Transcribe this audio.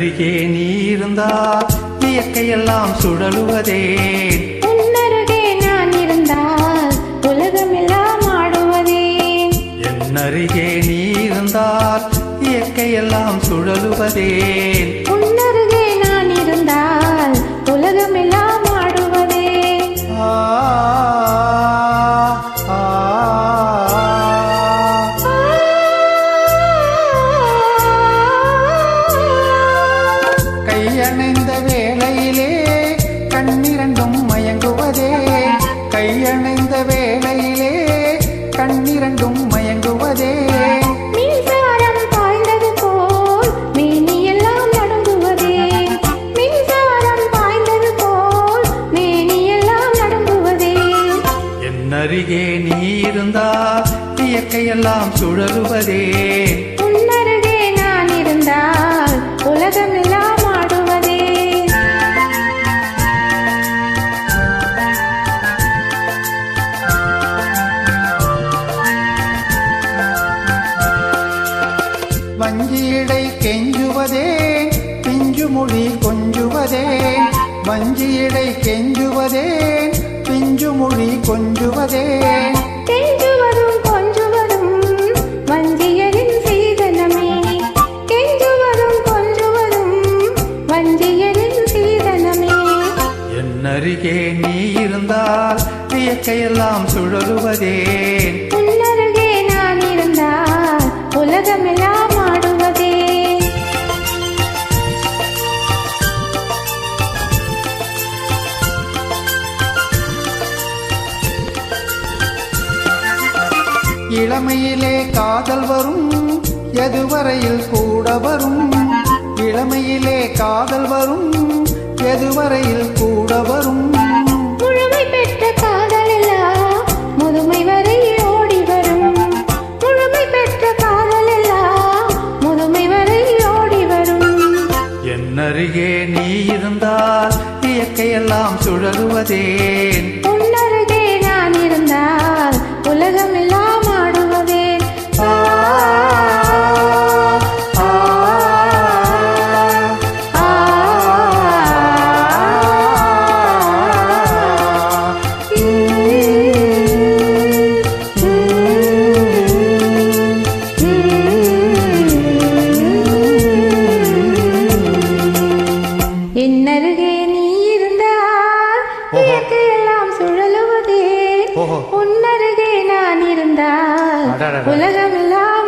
என்னருகே நீ இருந்தால் இயற்கையெல்லாம் சுழலுவதே. உன்னருகே நான் இருந்தால் உலகமெல்லாம் ஆடுவதே. என்னருகே நீ இருந்தால் இயற்கையெல்லாம் சுழலுவதே. உன்னருகே நான் இருந்தால் உலகமெல்லாம் ஆடுவதே. கையணைந்த வேளையிலே கண்ணிரண்டும் மயங்குவதே. கையணைந்த வேளையிலே கண்ணிரண்டும் மயங்குவதே. மின்சாரம் பாய்ந்தது போல் மேனியெல்லாம் நடுங்குவதே. மின்சாரம் பாய்ந்தது போல் மேனியெல்லாம் நடுங்குவதே. என்னருகே நீ இருந்தால் இயற்கையெல்லாம் சுழலுவதே. உன்னருகே நான் இருந்தால் உலகமெல்லாம் ஆடுவதே. வஞ்சியடை கெஞ்சுவதே பிஞ்சு மொழி கொஞ்சுவதே. வஞ்சியடை கெஞ்சுவதே பிஞ்சு மொழி கொஞ்சுவதே. கெஞ்சுவதும் கொஞ்சுவதும் வஞ்சியரின் சீதனமே. கெஞ்சுவதும் கொஞ்சுவதும் வஞ்சியரின் சீதனமே. என்னருகே நீ இருந்தால் இயற்கையெல்லாம் சுழலுவதே. உன்னருகே நான் இருந்தால் உலகமெல்லாம் ஆடுவதே. இளமையிலே காதல் வரும் எதுவரையில் கூட வரும். இளமையிலே காதல் வரும் எதுவரையில் கூட வரும். முழுமை பெற்ற காதலெல்லாம் முதுமை வரை ஓடி வரும். முழுமை பெற்ற காதலெல்லாம் முதுமை வரை ஓடி வரும். என்னருகே நீ இருந்தால் இயற்கையெல்லாம் சுழலுவதே. உன்னருகே நான் இருந்தால் உலகமெல்லாம் ஆடுவதே. என்னருகே நீ இருந்தால் இயற்கையெல்லாம் சுழலுவதே. உன்னருகே நான் இருந்தால் உலகமெல்லாம்